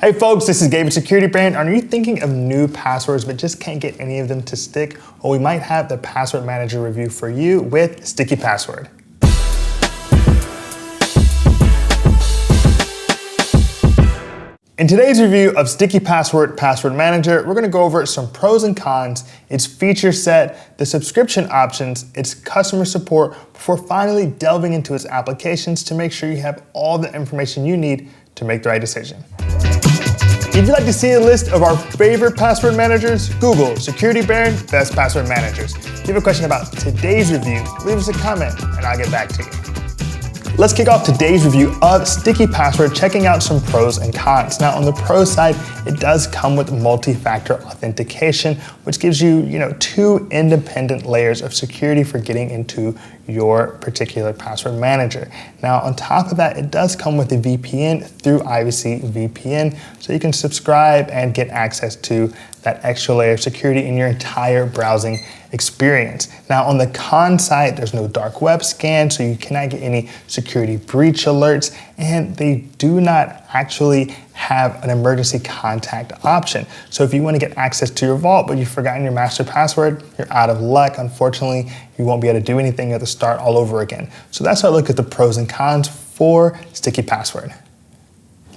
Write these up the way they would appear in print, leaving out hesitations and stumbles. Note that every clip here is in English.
Hey folks, this is Gabe at Security Brand. Are you thinking of new passwords but just can't get any of them to stick? Well, we might have the password manager review for you with Sticky Password. In today's review of Sticky Password Password Manager, we're going to go over some pros and cons, its feature set, the subscription options, its customer support, before finally delving into its applications to make sure you have all the information you need to make the right decision. If you'd like to see a list of our favorite password managers, Google Security Brand Best Password Managers. If you have a question about today's review, leave us a comment and I'll get back to you. Let's kick off today's review of Sticky Password, checking out some pros and cons. Now, on the pro side, it does come with multi-factor authentication, which gives you, two independent layers of security for getting into your particular password manager. Now, on top of that, it does come with a VPN through IVC VPN, so you can subscribe and get access to that extra layer of security in your entire browsing experience. Now, on the con side, there's no dark web scan, so you cannot get any security breach alerts, and they do not actually have an emergency contact option. So if you want to get access to your vault, but you've forgotten your master password, you're out of luck. Unfortunately, you won't be able to do anything. You have to start all over again. So that's how I look at the pros and cons for Sticky Password.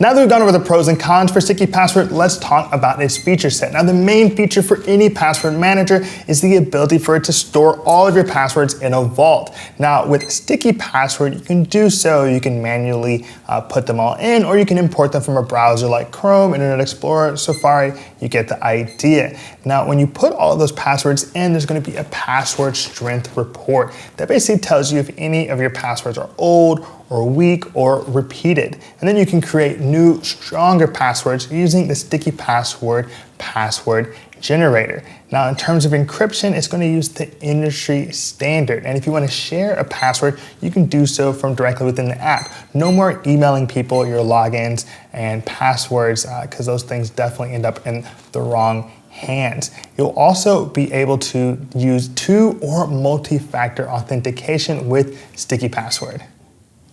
Now that we've gone over the pros and cons for Sticky Password, let's talk about its feature set. Now, the main feature for any password manager is the ability for it to store all of your passwords in a vault. Now, with Sticky Password, you can do so. You can manually put them all in, or you can import them from a browser like Chrome, Internet Explorer, Safari. You get the idea. Now, when you put all of those passwords in, there's going to be a password strength report that basically tells you if any of your passwords are old or weak or repeated. And then you can create new, stronger passwords using the Sticky Password password generator. Now, in terms of encryption, it's going to use the industry standard. And if you want to share a password, you can do so from directly within the app. No more emailing people your logins and passwords, because those things definitely end up in the wrong hands. You'll also be able to use 2 or multi-factor authentication with Sticky Password.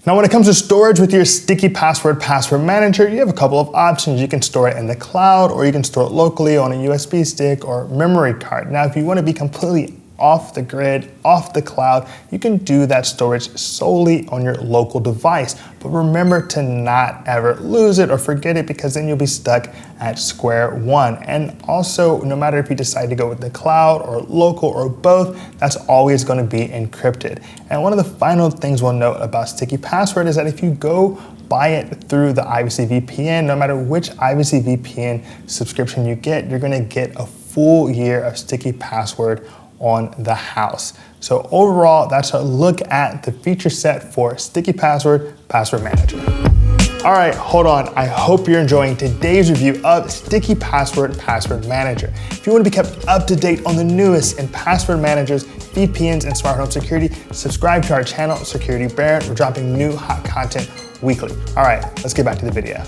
Now, when it comes to storage with your Sticky Password password manager, you have a couple of options. You can store it in the cloud, or you can store it locally on a USB stick or memory card. Now, if you want to be completely off the grid, off the cloud, you can do that storage solely on your local device. But remember to not ever lose it or forget it, because then you'll be stuck at square one. And also, no matter if you decide to go with the cloud or local or both, that's always going to be encrypted. And one of the final things we'll note about Sticky Password is that if you go buy it through the IVC VPN, no matter which IVC VPN subscription you get, you're going to get a full year of Sticky Password on the house. So overall, that's a look at the feature set for Sticky Password Password Manager. All right, hold on. I hope you're enjoying today's review of Sticky Password Password Manager. If you want to be kept up to date on the newest in password managers, VPNs, and smart home security, subscribe to our channel, Security Brand. We're dropping new hot content weekly. All right, let's get back to the video.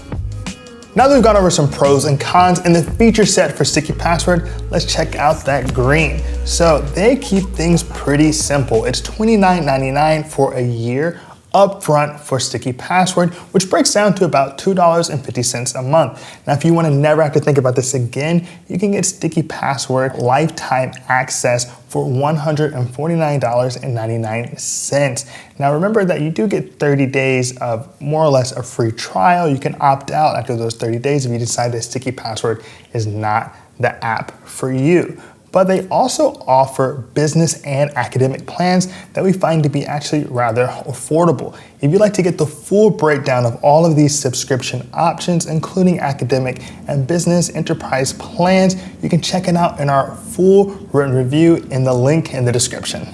Now that we've gone over some pros and cons and the feature set for Sticky Password, let's check out that green. So they keep things pretty simple. It's $29.99 for a year upfront for Sticky Password, which breaks down to about $2.50 a month. Now, if you want to never have to think about this again, you can get Sticky Password lifetime access for $149.99. Now, remember that you do get 30 days of more or less a free trial. You can opt out after those 30 days if you decide that Sticky Password is not the app for you. But they also offer business and academic plans that we find to be actually rather affordable. If you'd like to get the full breakdown of all of these subscription options, including academic and business enterprise plans, you can check it out in our full written review in the link in the description.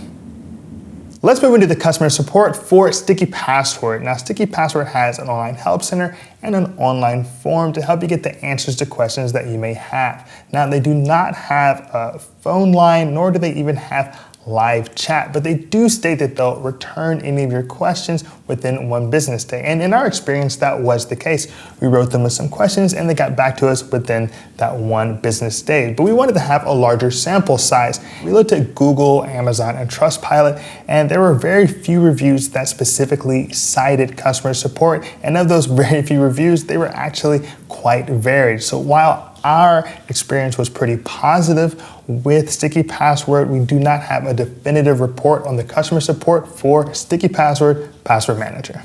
Let's move into the customer support for Sticky Password. Now, Sticky Password has an online help center and an online forum to help you get the answers to questions that you may have. Now, they do not have a phone line, nor do they even have live chat, but they do state that they'll return any of your questions within 1 business day. And in our experience, that was the case. We wrote them with some questions and they got back to us within that 1 business day. But we wanted to have a larger sample size. We looked at Google, Amazon, and Trustpilot, and there were very few reviews that specifically cited customer support. And of those very few reviews, they were actually quite varied. So while our experience was pretty positive with Sticky Password, we do not have a definitive report on the customer support for Sticky Password Password Manager.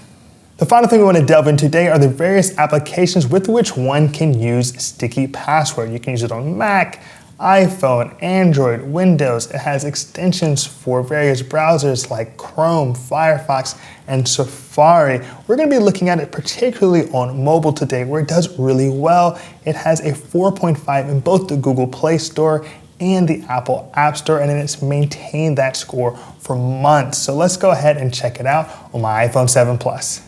The final thing we want to delve into today are the various applications with which one can use Sticky Password. You can use it on Mac, iPhone, Android, Windows. It has extensions for various browsers like Chrome, Firefox, and Safari. We're going to be looking at it particularly on mobile today, where it does really well. It has a 4.5 in both the Google Play Store and the Apple App Store, and it's maintained that score for months. So let's go ahead and check it out on my iPhone 7 Plus.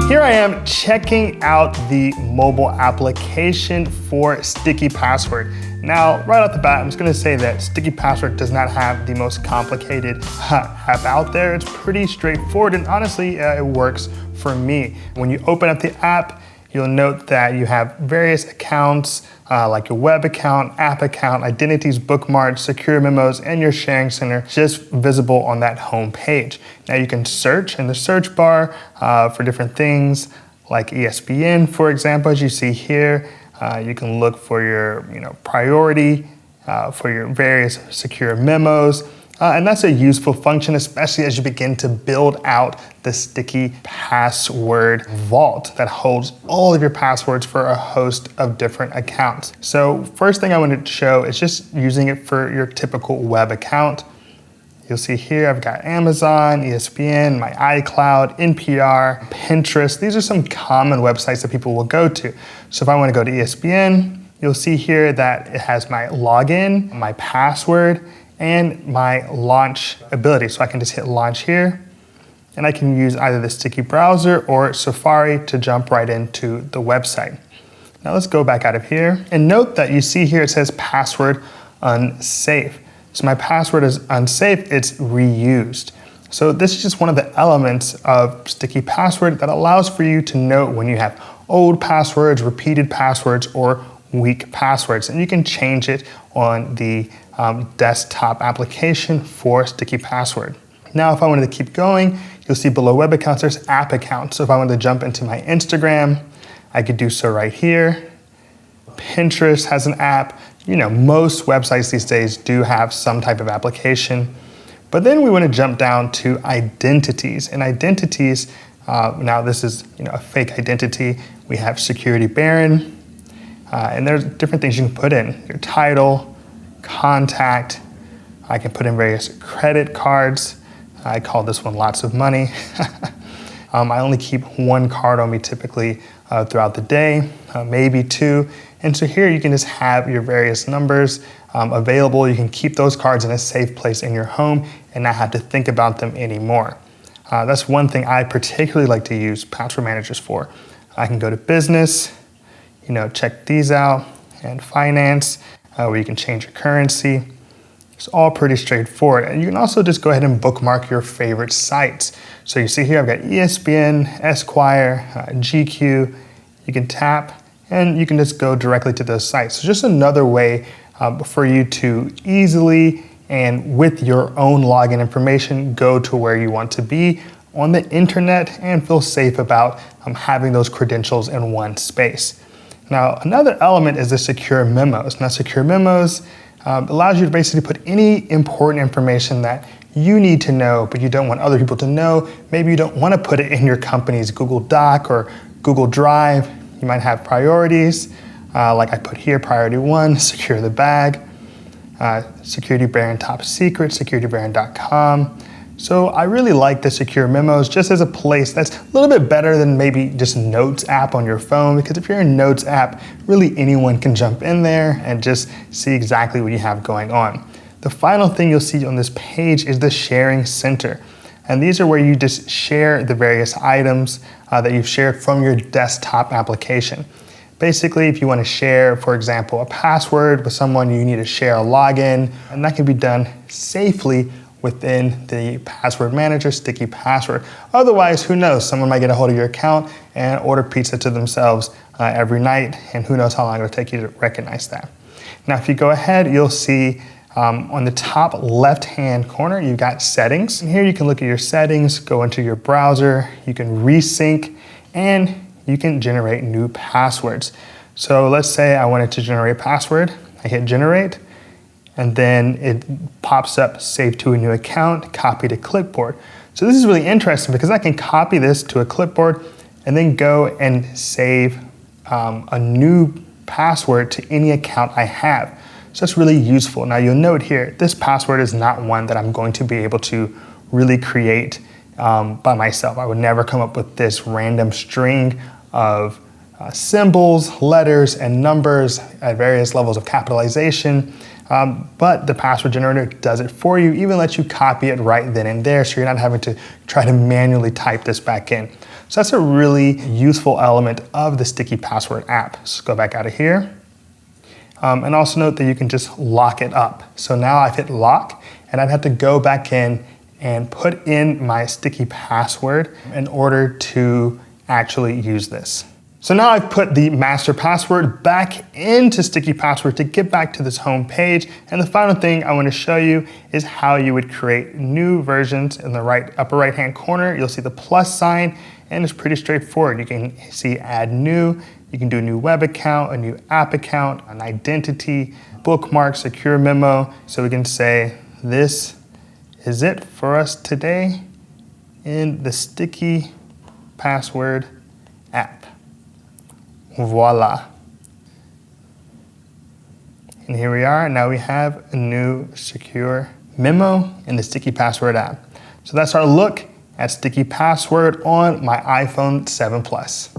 Here I am checking out the mobile application for Sticky Password. Now, right off the bat, I'm just gonna say that Sticky Password does not have the most complicated app out there. It's pretty straightforward, and honestly, it works for me. When you open up the app, you'll note that you have various accounts, like your web account, app account, identities, bookmarks, secure memos, and your sharing center, just visible on that home page. Now you can search in the search bar for different things, like ESPN, for example, as you see here. You can look for your priority, for your various secure memos. And that's a useful function, especially as you begin to build out the Sticky Password vault that holds all of your passwords for a host of different accounts. So first thing I wanted to show is just using it for your typical web account. You'll see here I've got Amazon, ESPN, my iCloud, NPR, Pinterest. These are some common websites that people will go to. So if I want to go to ESPN, you'll see here that it has my login, my password, and my launch ability. So I can just hit launch here, and I can use either the Sticky browser or Safari to jump right into the website. Now let's go back out of here, and note that you see here it says password unsafe. So my password is unsafe, it's reused. So this is just one of the elements of Sticky Password that allows for you to know when you have old passwords, repeated passwords, or weak passwords. And you can change it on the desktop application for Sticky Password. Now, if I wanted to keep going, you'll see below web accounts, there's app accounts. So if I wanted to jump into my Instagram, I could do so right here. Pinterest has an app. Most websites these days do have some type of application. But then we want to jump down to identities. And identities, now this is a fake identity. We have security baron, and there's different things you can put in. Your title, contact. I can put in various credit cards. I call this one lots of money. I only keep one card on me typically throughout the day, maybe two. And so here you can just have your various numbers available. You can keep those cards in a safe place in your home and not have to think about them anymore. That's one thing I particularly like to use password managers for. I can go to business, check these out, and finance, where you can change your currency. It's all pretty straightforward. And you can also just go ahead and bookmark your favorite sites. So you see here, I've got ESPN, Esquire, GQ. You can tap and you can just go directly to those sites. So just another way for you to easily and with your own login information, go to where you want to be on the internet and feel safe about having those credentials in one space. Now, another element is the secure memos. Now, secure memos allows you to basically put any important information that you need to know, but you don't want other people to know. Maybe you don't want to put it in your company's Google Doc or Google Drive. You might have priorities, like I put here, priority 1, secure the bag, security baron top secret, securitybaron.com. So I really like the secure memos just as a place that's a little bit better than maybe just Notes app on your phone, because if you're in Notes app, really anyone can jump in there and just see exactly what you have going on. The final thing you'll see on this page is the sharing center. And these are where you just share the various items that you've shared from your desktop application. Basically, if you want to share, for example, a password with someone, you need to share a login, and that can be done safely within the password manager, Sticky Password. Otherwise, who knows? Someone might get a hold of your account and order pizza to themselves every night, and who knows how long it'll take you to recognize that. Now, if you go ahead, you'll see on the top left-hand corner, you've got settings. And here you can look at your settings, go into your browser, you can resync, and you can generate new passwords. So let's say I wanted to generate a password. I hit generate, and then it pops up save to a new account, copy to clipboard. So this is really interesting because I can copy this to a clipboard and then go and save a new password to any account I have. So that's really useful. Now you'll note here, this password is not one that I'm going to be able to really create by myself. I would never come up with this random string of symbols, letters, and numbers at various levels of capitalization. But the password generator does it for you, even lets you copy it right then and there, so you're not having to try to manually type this back in. So that's a really useful element of the Sticky Password app. So let's go back out of here. And also note that you can just lock it up. So now I've hit lock, and I'd have to go back in and put in my sticky password in order to actually use this. So now I've put the master password back into Sticky Password to get back to this home page. And the final thing I want to show you is how you would create new versions. In the upper right hand corner, you'll see the plus sign, and it's pretty straightforward. You can see add new, you can do a new web account, a new app account, an identity, bookmark, secure memo. So we can say this is it for us today in the Sticky Password app. Voila. And here we are. Now we have a new secure memo in the Sticky Password app. So that's our look at Sticky Password on my iPhone 7 Plus.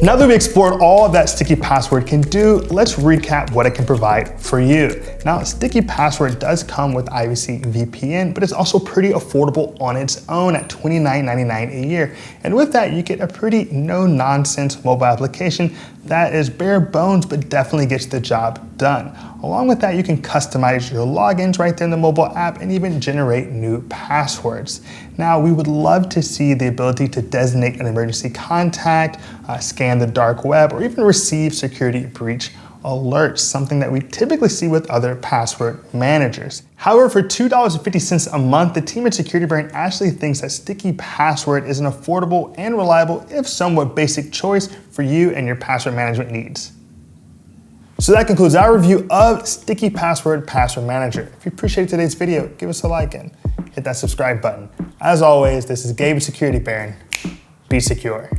Now that we explored all that Sticky Password can do, let's recap what it can provide for you. Now, Sticky Password does come with IVC VPN, but it's also pretty affordable on its own at $29.99 a year. And with that, you get a pretty no-nonsense mobile application that is bare bones, but definitely gets the job done. Along with that, you can customize your logins right there in the mobile app and even generate new passwords. Now, we would love to see the ability to designate an emergency contact, scan the dark web, or even receive security breach alerts, something that we typically see with other password managers. However, for $2.50 a month, the team at Security Brand actually thinks that Sticky Password is an affordable and reliable, if somewhat basic choice for you and your password management needs. So that concludes our review of Sticky Password Password Manager. If you appreciated today's video, give us a like and hit that subscribe button. As always, this is Gabe, Security Baron. Be secure.